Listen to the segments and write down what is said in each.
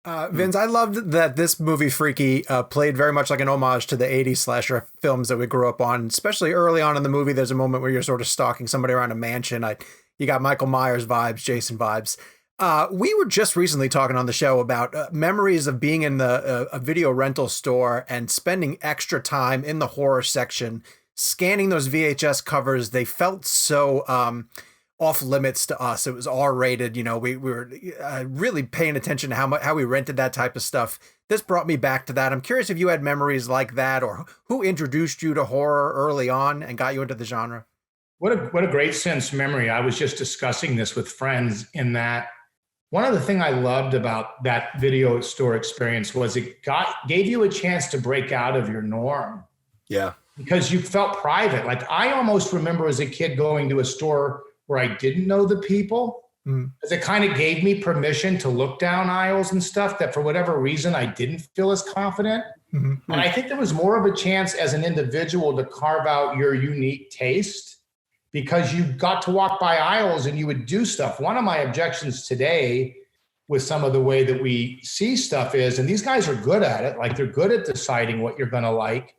Vince, I loved that this movie Freaky played very much like an homage to the 80s slasher films that we grew up on, especially early on in the movie. There's a moment where you're sort of stalking somebody around a mansion. You got Michael Myers vibes, Jason vibes. We were just recently talking on the show about memories of being in a video rental store and spending extra time in the horror section, scanning those VHS covers. They felt so off limits to us. It was R-rated. You know, we were really paying attention to how we rented that type of stuff. This brought me back to that. I'm curious if you had memories like that, or who introduced you to horror early on and got you into the genre. What a great sense memory. I was just discussing this with friends in that one of the things I loved about that video store experience was it gave you a chance to break out of your norm. Yeah. Because you felt private. Like I almost remember as a kid going to a store where I didn't know the people, because it kind of gave me permission to look down aisles and stuff that for whatever reason I didn't feel as confident. And I think there was more of a chance as an individual to carve out your unique taste because you got to walk by aisles and you would do stuff. One of my objections today with some of the way that we see stuff is, and these guys are good at it, like they're good at deciding what you're going to like,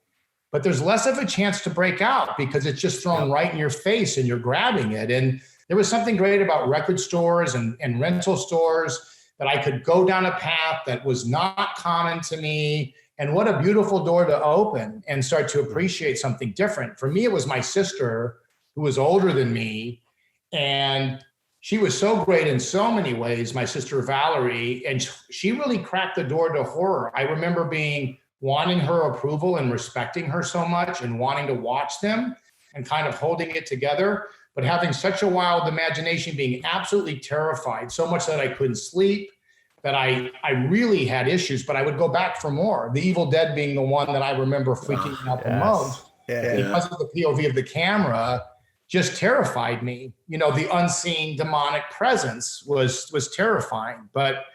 but there's less of a chance to break out because it's just thrown right in your face and you're grabbing it. And there was something great about record stores and rental stores that I could go down a path that was not common to me. And what a beautiful door to open and start to appreciate something different. For me, it was my sister who was older than me. And she was so great in so many ways, my sister Valerie, and she really cracked the door to horror. I remember wanting her approval and respecting her so much and wanting to watch them and kind of holding it together, but having such a wild imagination, being absolutely terrified, so much that I couldn't sleep, that I really had issues, but I would go back for more. The Evil Dead being the one that I remember freaking out the most. Because of the POV of the camera just terrified me. You know, the unseen demonic presence was terrifying, but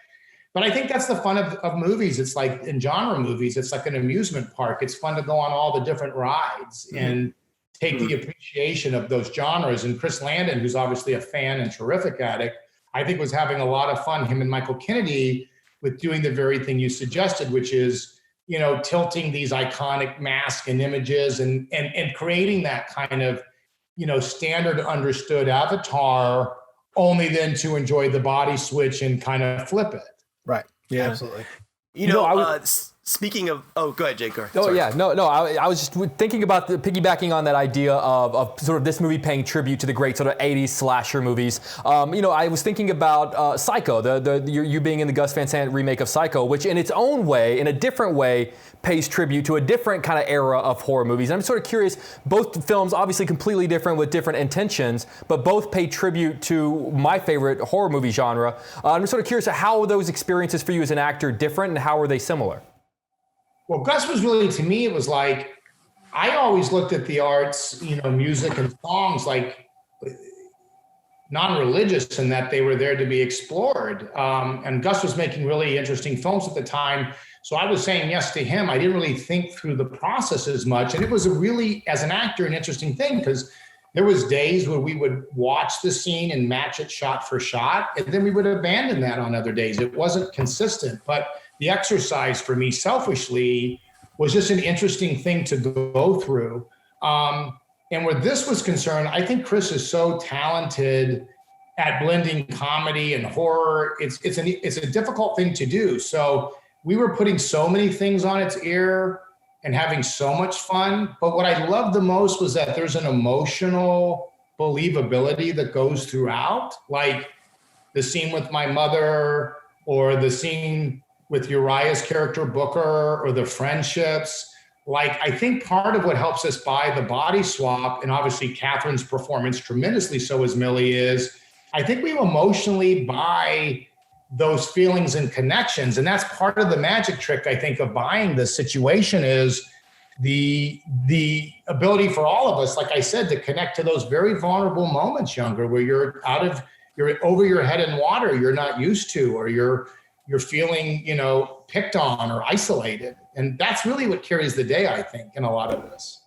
I think that's the fun of movies. It's like in genre movies, it's like an amusement park. It's fun to go on all the different rides and take the appreciation of those genres. And Chris Landon, who's obviously a fan and terrific at it, I think was having a lot of fun, him and Michael Kennedy, with doing the very thing you suggested, which is, you know, tilting these iconic masks and images and creating that kind of, you know, standard understood avatar, only then to enjoy the body switch and kind of flip it. Right. Yeah, absolutely. You know, speaking of, go ahead, Jake. I was just thinking about piggybacking on that idea of sort of this movie paying tribute to the great sort of 80s slasher movies. You know, I was thinking about Psycho, you being in the Gus Van Sant remake of Psycho, which in its own way, in a different way, pays tribute to a different kind of era of horror movies. And I'm sort of curious, both films obviously completely different with different intentions, but both pay tribute to my favorite horror movie genre. I'm sort of curious how are those experiences for you as an actor different and how are they similar? Well, Gus was really, to me, it was like, I always looked at the arts, you know, music and songs like non-religious in that they were there to be explored. And Gus was making really interesting films at the time. So I was saying yes to him. I didn't really think through the process as much. And it was a really, as an actor, an interesting thing because there was days where we would watch the scene and match it shot for shot, and then we would abandon that on other days. It wasn't consistent, but the exercise for me selfishly was just an interesting thing to go through. And where this was concerned, I think Chris is so talented at blending comedy and horror. It's a difficult thing to do. So we were putting so many things on its ear and having so much fun. But what I loved the most was that there's an emotional believability that goes throughout, like the scene with my mother or the scene with Uriah's character Booker or the friendships. Like, I think part of what helps us buy the body swap, and obviously Catherine's performance tremendously so as Millie is, I think we emotionally buy those feelings and connections. And that's part of the magic trick, I think, of buying this situation is the ability for all of us, like I said, to connect to those very vulnerable moments, Younger, where you're over your head in water you're not used to, or you're feeling, you know, picked on or isolated. And that's really what carries the day, I think, in a lot of this.